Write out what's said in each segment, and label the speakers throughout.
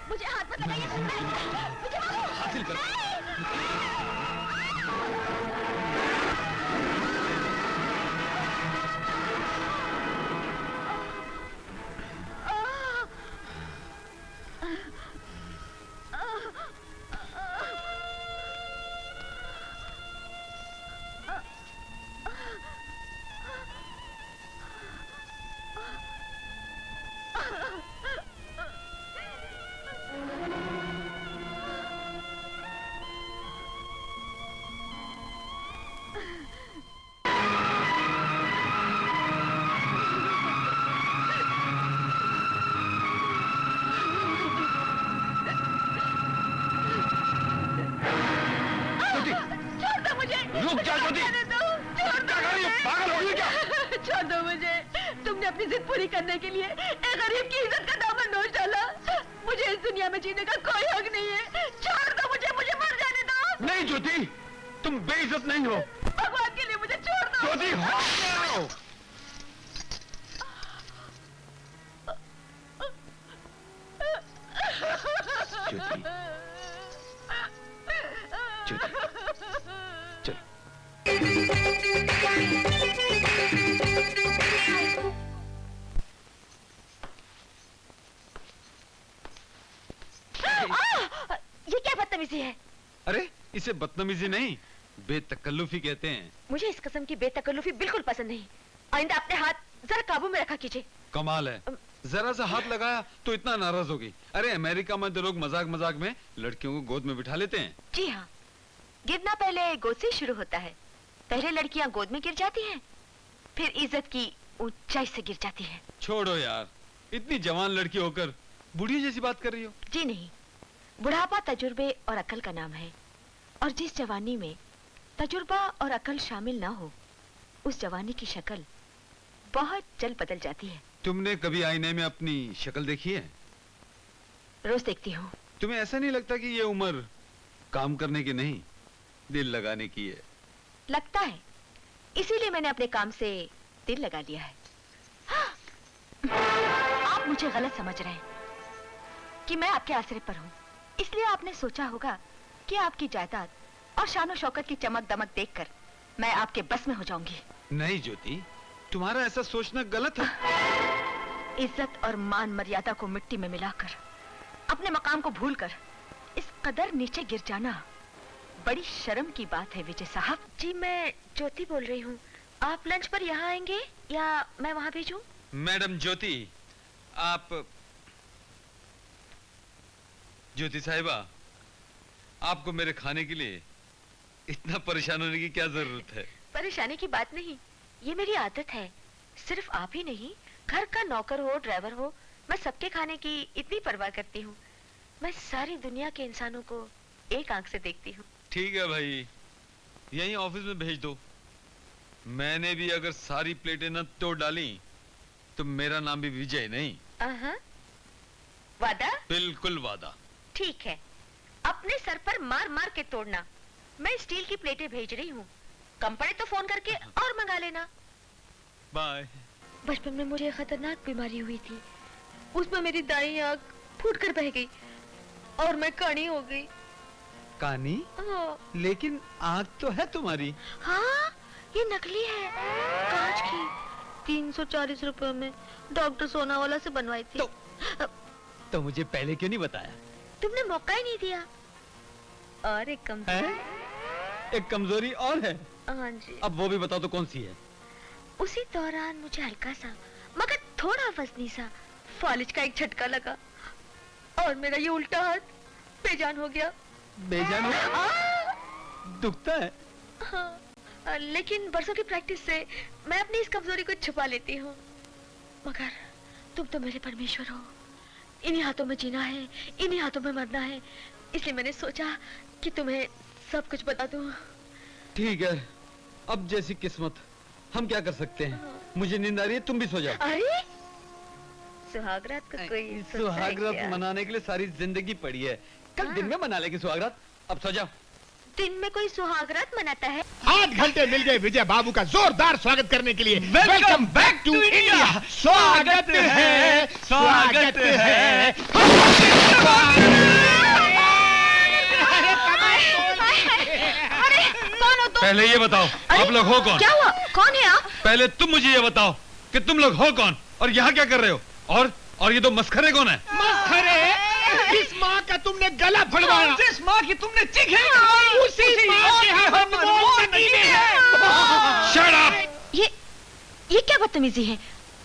Speaker 1: मुझे हाथ मत लगाइए। मुझे
Speaker 2: हासिल कर। रुक जा ज्योति। पागल हो गई क्या?
Speaker 1: छोड़ दो मुझे। तुमने अपनी जिद पूरी करने के लिए एक गरीब की इज्जत का दामन नोच डाला। मुझे इस दुनिया में जीने का कोई हक नहीं है। छोड़ दो मुझे, मुझे मर जाने दो।
Speaker 2: नहीं ज्योति, तुम बेइज्जत नहीं हो।
Speaker 1: भगवान के लिए मुझे छोड़ दो।
Speaker 2: ज्योति हो। ज्योति, ज्योति,
Speaker 1: ये क्या बदतमीजी है?
Speaker 2: अरे इसे बदतमीजी नहीं, बेतकल्लुफी कहते हैं।
Speaker 1: मुझे इस किस्म की बेतकल्लुफी बिल्कुल पसंद नहीं। आइंदा अपने हाथ जरा काबू में रखा कीजिए।
Speaker 2: कमाल है, जरा सा हाथ लगाया तो इतना नाराज हो गई। अरे अमेरिका में तो लोग मजाक मजाक में लड़कियों को गोद में बिठा लेते हैं।
Speaker 1: जी हाँ, गिरना पहले गोद से शुरू होता है। पहले लड़कियां गोद में गिर जाती हैं, फिर इज्जत की ऊंचाई से गिर जाती है।
Speaker 2: छोड़ो यार, इतनी जवान लड़की होकर बूढ़ी जैसी बात कर रही हो।
Speaker 1: जी नहीं, बुढ़ापा तजुर्बे और अकल का नाम है, और जिस जवानी में तजुर्बा और अकल शामिल ना हो, उस जवानी की शक्ल बहुत जल्द बदल जाती है।
Speaker 2: तुमने कभी आईने में अपनी शक्ल देखी है?
Speaker 1: रोज देखती हूँ।
Speaker 2: तुम्हें ऐसा नहीं लगता कि ये उम्र काम करने की नहीं, दिल लगाने की है?
Speaker 1: लगता है, इसीलिए मैंने अपने काम से दिल लगा लिया है। आप मुझे गलत समझ रहे हैं कि मैं आपके आश्रय पर हूँ, इसलिए आपने सोचा होगा कि आपकी जायदाद और शान और शौकत की चमक दमक देखकर मैं आपके बस में हो जाऊंगी।
Speaker 2: नहीं ज्योति, तुम्हारा ऐसा सोचना गलत है।
Speaker 1: इज्जत और मान मर्यादा को मिट्टी में मिलाकर, अपने मकाम को भूलकर इस कदर नीचे गिर जाना बड़ी शर्म की बात है विजय साहब। जी मैं ज्योति बोल रही हूँ। आप लंच पर यहाँ आएंगे या मैं वहाँ भेजूं?
Speaker 2: मैडम ज्योति, आप ज्योति साहिबा, आपको मेरे खाने के लिए इतना परेशान होने की क्या जरूरत है?
Speaker 1: परेशानी की बात नहीं, ये मेरी आदत है। सिर्फ आप ही नहीं, घर का नौकर हो ड्राइवर हो, मैं सबके खाने की इतनी परवाह करती हूँ। मैं सारी दुनिया के इंसानों को एक आंख से देखती हूँ।
Speaker 2: ठीक है भाई, यहीं ऑफिस में भेज दो। मैंने भी अगर सारी प्लेटें न तोड़ डाली तो मेरा नाम भी विजय नहीं।
Speaker 1: वादा?
Speaker 2: बिल्कुल वादा।
Speaker 1: ठीक है, अपने सर पर मार मार के तोड़ना। मैं स्टील की प्लेटें भेज रही हूँ, कम पड़े तो फोन करके और मंगा लेना।
Speaker 2: बाय।
Speaker 1: बचपन में मुझे खतरनाक बीमारी हुई थी, उसमें मेरी दाईं आंख फूटकर बह गई और मैं कानी हो गई।
Speaker 2: कानी? लेकिन आंख तो है तुम्हारी।
Speaker 1: हाँ, ये नकली है, कांच की। 340 रुपए में डॉक्टर सोनावाला से बनवाई थी।
Speaker 2: तो मुझे पहले क्यों नहीं बताया?
Speaker 1: तुमने मौका ही नहीं दिया। और एक कमजोरी,
Speaker 2: एक कमजोरी और है।
Speaker 1: हाँ जी।
Speaker 2: अब वो भी बताओ तो कौन सी है?
Speaker 1: उसी दौरान मुझे हल्का सा मगर थोड़ा वजनी सा फालिज का एक झटका लगा और मेरा ये उल्टा हाथ बेजान हो गया।
Speaker 2: बेजान हो गया? दुखता है?
Speaker 1: हाँ, लेकिन बरसों की प्रैक्टिस से मैं अपनी इस कमजोरी को छुपा लेती हूँ। मगर तुम तो मेरे परमेश्वर हो, इन्हीं हाथों में जीना है, इन्हीं हाथों में मरना है, इसलिए मैंने सोचा कि तुम्हें सब कुछ बता दूं।
Speaker 2: ठीक है, अब जैसी किस्मत, हम क्या कर सकते हैं। मुझे नींद आ रही है, तुम भी सो जाओ।
Speaker 1: अरे सुहागरात को कोई
Speaker 2: सुहागरात मनाने के लिए सारी जिंदगी पड़ी है, कल दिन में मना लेंगे सुहागरात। अब सो जाओ।
Speaker 1: दिन में कोई सुहागरात मनाता है?
Speaker 3: 8 घंटे मिल गए विजय बाबू का जोरदार स्वागत करने के लिए। Welcome back to India. स्वागत है, स्वागत है।
Speaker 2: पहले ये बताओ
Speaker 1: अरे,
Speaker 2: आप लोग हो कौन?
Speaker 1: क्या हुआ? कौन है आप?
Speaker 2: पहले तुम मुझे ये बताओ कि तुम लोग हो कौन और यहाँ क्या कर रहे हो? और ये दो मस्खरे कौन है?
Speaker 3: मस्खरे, किस माँ का तुमने गला फड़वाया?
Speaker 4: जिस माँ की तुमने चीखें
Speaker 3: उसी माँ के यहाँ अनमोल नगीने हैं।
Speaker 2: Shut up!
Speaker 1: ये क्या बदतमीजी है?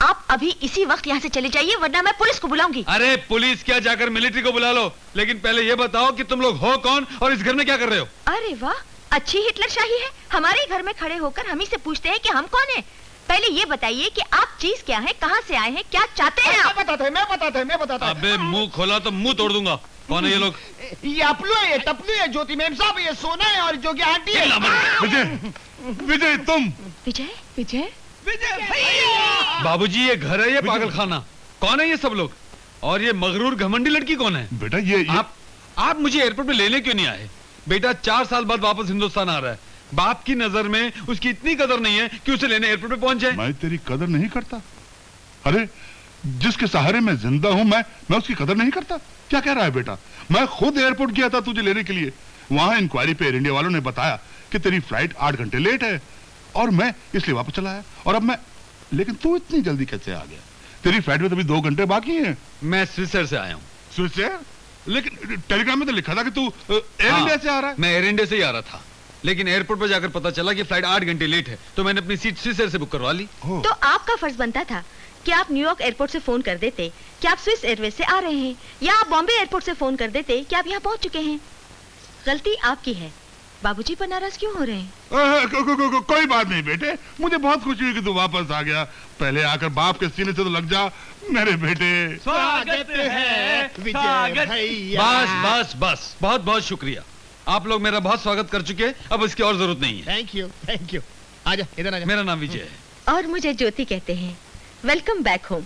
Speaker 1: आप अभी इसी वक्त यहाँ से चले जाइए वरना मैं पुलिस को बुलाऊंगी।
Speaker 2: अरे पुलिस क्या, जाकर मिलिट्री को बुला लो। लेकिन पहले ये बताओ कि तुम लोग हो कौन और इस घर में क्या कर रहे हो?
Speaker 1: अरे वाह, अच्छी हिटलर शाही है। हमारे घर में खड़े होकर हम ही से पूछते हैं कि हम कौन हैं। पहले ये बताइए कि आप चीज क्या है, कहाँ से आए हैं, क्या चाहते हैं आप?
Speaker 3: मैं बताता हूँ।
Speaker 2: अबे मुंह खोला तो मुंह तोड़ दूंगा। कौन है ये लोग?
Speaker 3: ये अपलू है, ये टपलू है, ज्योति मेम साहब, ये सोना है और जोगी आंटी है।
Speaker 5: विजय, विजय तुम।
Speaker 1: विजय, विजय,
Speaker 4: विजय भैया।
Speaker 2: बाबूजी ये घर है ये पागल खाना? कौन है ये सब लोग? और ये मगरूर घमंडी लड़की कौन है?
Speaker 5: बेटा ये
Speaker 2: आप मुझे एयरपोर्ट पे लेने क्यों नहीं आए? बेटा 4 साल बाद वापस हिंदुस्तान आ रहा है। बाप की नजर में उसकी इतनी कदर नहीं है कि उसे लेने एयरपोर्ट पे पहुंच जाए।
Speaker 5: मैं तेरी कदर नहीं करता? अरे जिसके सहारे मैं जिंदा हूं, मैं उसकी कदर नहीं करता? क्या कह रहा है बेटा? मैं खुद एयरपोर्ट गया था तुझे लेने के लिए। वहां इंक्वायरी पे एयर इंडिया वालों ने बताया कि तेरी फ्लाइट 8 घंटे लेट है और मैं इसलिए वापस चला आया। और अब मैं, लेकिन तू इतनी जल्दी कैसे आ गया? तेरी फ्लाइट में तो अभी 2 घंटे बाकी हैं।
Speaker 2: मैं स्विट्जरलैंड से आया हूँ।
Speaker 5: स्विट्जरलैंड? लेकिन टेलीग्राम में तो लिखा था कि तू एयर इंडिया से आ रहा है।
Speaker 2: मैं एयर इंडिया से ही आ रहा था, लेकिन एयरपोर्ट पर जाकर पता चला कि फ्लाइट 8 घंटे लेट है, तो मैंने अपनी सीट स्विस से बुक करवा ली।
Speaker 1: तो आपका फर्ज बनता था कि आप न्यूयॉर्क एयरपोर्ट से फोन कर देते कि आप स्विस एयरवेज से आ रहे हैं, या आप बॉम्बे एयरपोर्ट से फोन कर देते कि आप यहाँ पहुँच चुके हैं। गलती आपकी है। बाबूजी पर नाराज क्यों हो रहे हैं?
Speaker 5: कोई बात नहीं बेटे, मुझे बहुत खुशी हुई कि तू वापस आ गया। पहले आकर बाप के सीने से तो लग जा मेरे बेटे।
Speaker 4: स्वागत है
Speaker 3: विजय भैया।
Speaker 2: बस बहुत बहुत शुक्रिया। आप लोग मेरा बहुत स्वागत कर चुके हैं, अब इसकी और जरूरत नहीं है।
Speaker 3: Thank you. आजा इधर आजा।
Speaker 2: मेरा नाम विजय है।
Speaker 1: और मुझे ज्योति कहते हैं। Welcome back home.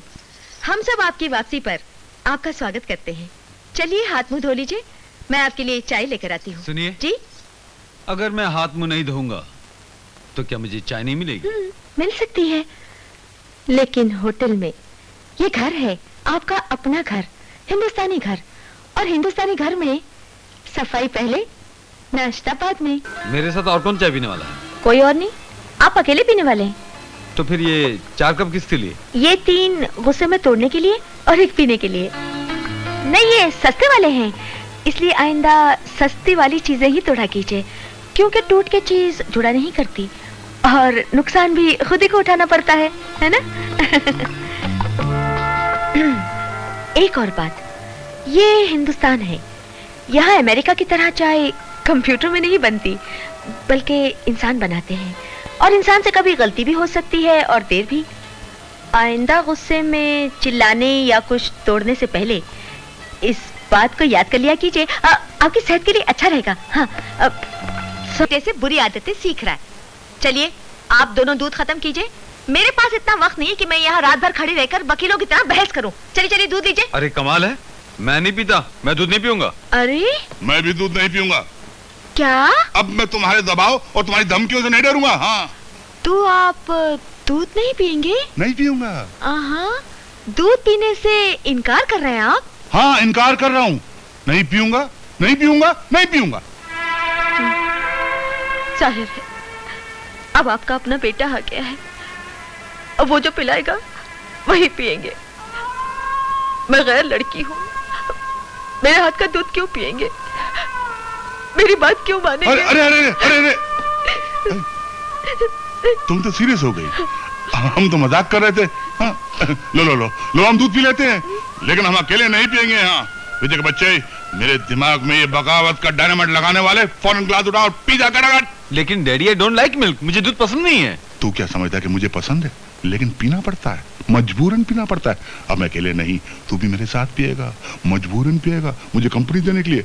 Speaker 1: हम सब आपकी वापसी पर आपका स्वागत करते हैं। चलिए हाथ मुंह धो लीजिए, मैं आपके लिए चाय लेकर आती हूँ।
Speaker 2: सुनिए,
Speaker 1: जी?
Speaker 2: अगर मैं हाथ मुंह नहीं धोऊंगा तो क्या मुझे चाय नहीं मिलेगी?
Speaker 1: मिल सकती है, लेकिन होटल में। ये घर है, आपका अपना घर, हिंदुस्तानी घर। और हिंदुस्तानी घर में सफाई पहले, नाश्ता बाद में।
Speaker 2: मेरे साथ और कौन चाय पीने वाला है?
Speaker 1: कोई और नहीं, आप अकेले पीने वाले हैं।
Speaker 2: तो फिर ये 4 कप किसके लिए?
Speaker 1: ये 3 गुस्से में तोड़ने के लिए और 1 पीने के लिए। नहीं, ये सस्ते वाले हैं, इसलिए आइंदा सस्ती वाली चीजें ही तोड़ा कीजिए, क्योंकि टूट के चीज जुड़ा नहीं करती और नुकसान भी खुद ही को उठाना पड़ता है ना? एक और बात, ये हिंदुस्तान है। यहाँ अमेरिका की तरह चाय कंप्यूटर में नहीं बनती, बल्कि इंसान बनाते हैं। और इंसान से कभी गलती भी हो सकती है और देर भी। आइंदा गुस्से में चिल्लाने या कुछ तोड़ने से पहले इस बात को याद कर लिया कीजिए। आपकी सेहत के लिए अच्छा रहेगा। हाँ, जैसे बुरी आदतें सीख रहा है। चलिए आप दोनों दूध खत्म कीजिए। मेरे पास इतना वक्त नहीं है कि मैं यहाँ रात भर खड़ी रहकर वकीलों की तरह बहस करूं। चलिए दूध लीजिए।
Speaker 2: अरे कमाल है, मैं नहीं पीता, मैं दूध नहीं पीऊंगा।
Speaker 1: अरे
Speaker 5: मैं भी दूध नहीं पीऊंगा।
Speaker 1: क्या?
Speaker 5: अब मैं तुम्हारे दबाव और तुम्हारी धमकियों से नहीं डरूंगा। हाँ,
Speaker 1: तो आप दूध नहीं पियेंगे?
Speaker 5: नहीं पीऊंगा।
Speaker 1: दूध पीने से इनकार कर रहे हैं आप?
Speaker 5: हाँ, इनकार कर रहा हूँ। नहीं पीऊंगा, नहीं पीऊंगा, नहीं पीऊंगा।
Speaker 1: जाहिर है अब आपका अपना बेटा आ गया है, अब वो जो पिलाएगा वही पिएंगे। मैं गैर लड़की हूँ, मेरे हाथ का दूध क्यों पिएंगे? मेरी बात क्यों मानेंगे?
Speaker 5: अरे अरे अरे अरे अरे तुम तो सीरियस हो गई। हम तो मजाक कर रहे थे। हाँ, लो हम दूध पी लेते हैं, लेकिन हम अकेले नहीं पिएंगे। हाँ विजय के बच्चे, मेरे दिमाग में ये बगावत का डायनामाइट लगाने वाले फौरन ग्लास उठाओ, पी जा कर।
Speaker 2: लेकिन daddy, I don't like milk, मुझे दूध पसंद नहीं है।
Speaker 5: तू क्या समझता है कि मुझे पसंद है? लेकिन पीना पड़ता है, मजबूरन पीना पड़ता है। अब मैं अकेले नहीं, तू भी मेरे साथ पिएगा, मजबूरन पिएगा, मुझे कंपनी देने के लिए।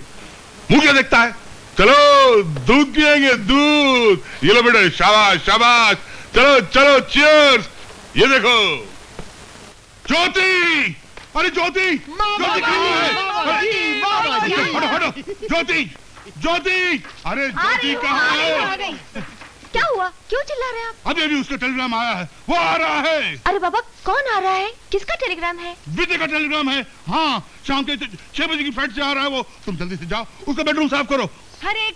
Speaker 5: मुंह क्या देखता है? चलो दूध पिएंगे, दूध। ये लो बेटे, शाबाश शाबाश। चलो चलो, चियर्स। ये देखो ज्योति, अरे ज्योति, ज्योति कहाँ है? हटो हटो, ज्योति, ज्योति, अरे ज्योति कहाँ है?
Speaker 1: क्या हुआ? क्यों चिल्ला रहे हैं आप?
Speaker 5: अभी अभी उसका टेलीग्राम आया है, वो आ रहा है।
Speaker 1: अरे बाबा, कौन आ रहा है? किसका टेलीग्राम है?
Speaker 5: विजय का टेलीग्राम है। हाँ, शाम के 6 बजे की फ्लाइट से आ रहा है वो। तुम जल्दी से जाओ, उसका बेडरूम साफ करो।
Speaker 6: हरे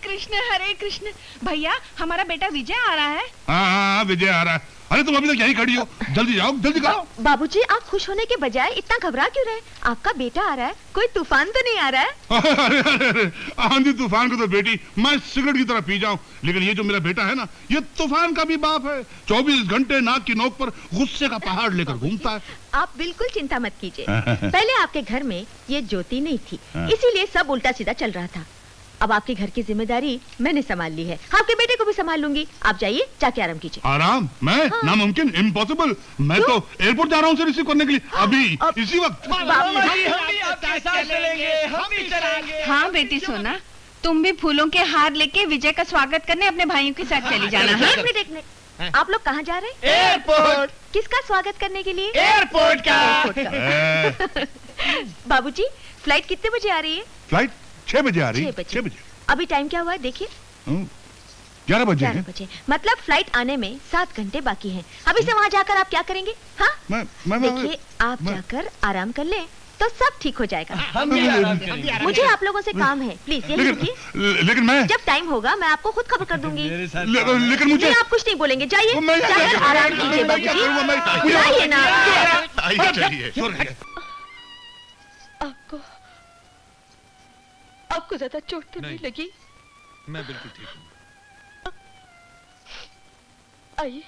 Speaker 6: कृष्ण भैया, हमारा बेटा विजय आ रहा है।
Speaker 5: हाँ, विजय आ रहा है। अरे तुम अभी तक यहीं खड़ी हो, जल्दी जाओ, जल्दी करो।
Speaker 1: बाबूजी, आप खुश होने के बजाय इतना घबरा क्यों रहे? आपका बेटा आ रहा है, कोई तूफान तो नहीं आ रहा है?
Speaker 5: अरे आंधी तूफान को तो बेटी मैं सिगरेट की तरह पी जाऊं, लेकिन ये जो मेरा बेटा है ना, ये तूफान का भी बाप है। 24 घंटे नाक की नोक पर गुस्से का पहाड़ लेकर घूमता है।
Speaker 1: आप बिल्कुल चिंता मत कीजिए। पहले आपके घर में ये ज्योति नहीं थी, इसीलिए सब उल्टा सीधा चल रहा था। अब आपके घर की जिम्मेदारी मैंने संभाल ली है। आपके बेटे को भी संभाल लूंगी। आप जाइए, जाके आराम कीजिए।
Speaker 5: आराम? मैं?
Speaker 1: हाँ।
Speaker 5: नामुमकिन, इम्पॉसिबल। मैं तो एयरपोर्ट जा रहा हूँ रिसीव करने के लिए, अभी इसी वक्त।
Speaker 4: हम भी आपके साथ चलेंगे, हम भी चलेंगे।
Speaker 6: हाँ बेटी सोना, तुम भी फूलों के हार लेके विजय का स्वागत करने अपने भाइयों के साथ चली जाना। हाँ?
Speaker 1: एक मिनट, आप लोग कहाँ जा रहे हैं?
Speaker 4: एयरपोर्ट।
Speaker 1: किसका स्वागत करने के लिए?
Speaker 4: एयरपोर्ट का।
Speaker 1: एयरपोर्ट का। बाबूजी, फ्लाइट कितने बजे आ रही है?
Speaker 5: फ्लाइट 6 बजे आ रही
Speaker 1: 6
Speaker 5: है।
Speaker 1: बजे।
Speaker 5: 6 बजे।
Speaker 1: अभी टाइम क्या हुआ है देखिए?
Speaker 5: 11 बजे
Speaker 1: 11
Speaker 5: है।
Speaker 1: बजे। मतलब फ्लाइट आने में 7 घंटे बाकी हैं। अभी से वहाँ जाकर आप क्या करेंगे? हाँ,
Speaker 5: मैं
Speaker 1: देखिए, आप
Speaker 5: मैं-
Speaker 1: जाकर आराम कर लें तो सब ठीक हो जाएगा।
Speaker 4: हम भी आराम करेंगे।
Speaker 1: मुझे आप लोगों से काम है, प्लीज यही रुकिए।
Speaker 5: लेकिन मैं
Speaker 1: जब टाइम होगा मैं आपको खुद खबर कर दूंगी।
Speaker 5: लेकिन मुझे
Speaker 1: नहीं, आप कुछ नहीं बोलेंगे। जाइए,
Speaker 5: मैं क्या
Speaker 1: जाकर
Speaker 5: करूं?
Speaker 1: आराम
Speaker 5: मैं
Speaker 1: कीजिए
Speaker 5: क्या करूंगा?
Speaker 1: बाबूजी। जाइए ना।
Speaker 5: चाहिए।
Speaker 1: आपको ज्यादा चोट तो नहीं
Speaker 2: नहीं।
Speaker 1: लगी?
Speaker 2: मैं बिल्कुल ठीक हूँ।
Speaker 1: आइए,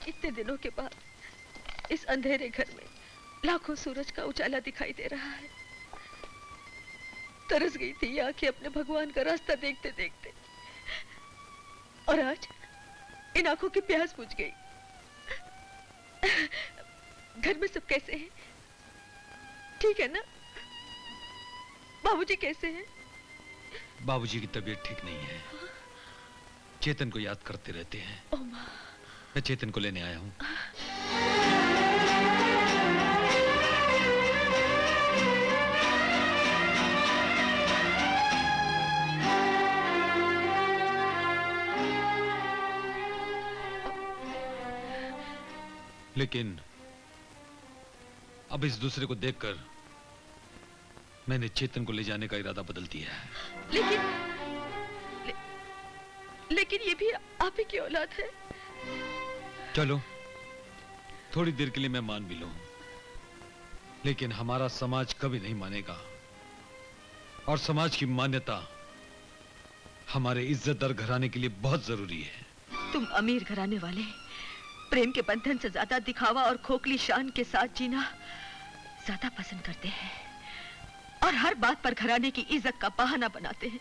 Speaker 1: इतने दिनों के बाद इस अंधेरे घर में लाखों सूरज का उजाला दिखाई दे रहा है। तरस गई थी ये आंखें अपने भगवान का रास्ता देखते देखते, और आज इन आंखों की प्यास बुझ गई। घर में सब कैसे हैं? ठीक है ना? बाबूजी कैसे हैं?
Speaker 2: बाबूजी की तबीयत ठीक नहीं है, चेतन को याद करते रहते हैं।
Speaker 1: ओ माँ,
Speaker 2: मैं चेतन को लेने आया हूँ। लेकिन अब इस दूसरे को देखकर मैंने चेतन को ले जाने का इरादा बदल दिया है।
Speaker 1: लेकिन ये भी आप ही की औलाद है।
Speaker 2: चलो, थोड़ी देर के लिए मैं मान भी लूं, लेकिन हमारा समाज कभी नहीं मानेगा, और समाज की मान्यता हमारे इज्जतदार घराने के लिए बहुत जरूरी है।
Speaker 1: तुम अमीर घराने वाले प्रेम के बंधन से ज्यादा दिखावा और खोखली शान के साथ जीना ज्यादा पसंद करते हैं, और हर बात पर घराने की इज्जत का बहाना बनाते हैं।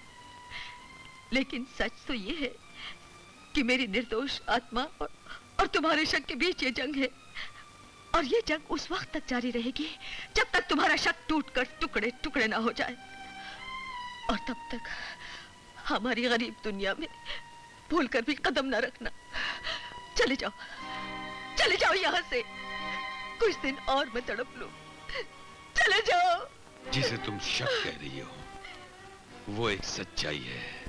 Speaker 1: लेकिन सच तो ये है कि मेरी निर्दोष आत्मा और तुम्हारे शक के बीच ये जंग है, और ये जंग उस वक्त तक जारी रहेगी जब तक तुम्हारा शक टूटकर टुकड़े टुकड़े ना हो जाए, और तब तक हमारी गरीब दुनिया में भूलकर भी कदम ना रखना। चले जाओ यहाँ से, कुछ दिन और मैं तड़प लूं। चले जाओ।
Speaker 2: जिसे तुम शक कह रही हो वो एक सच्चाई है।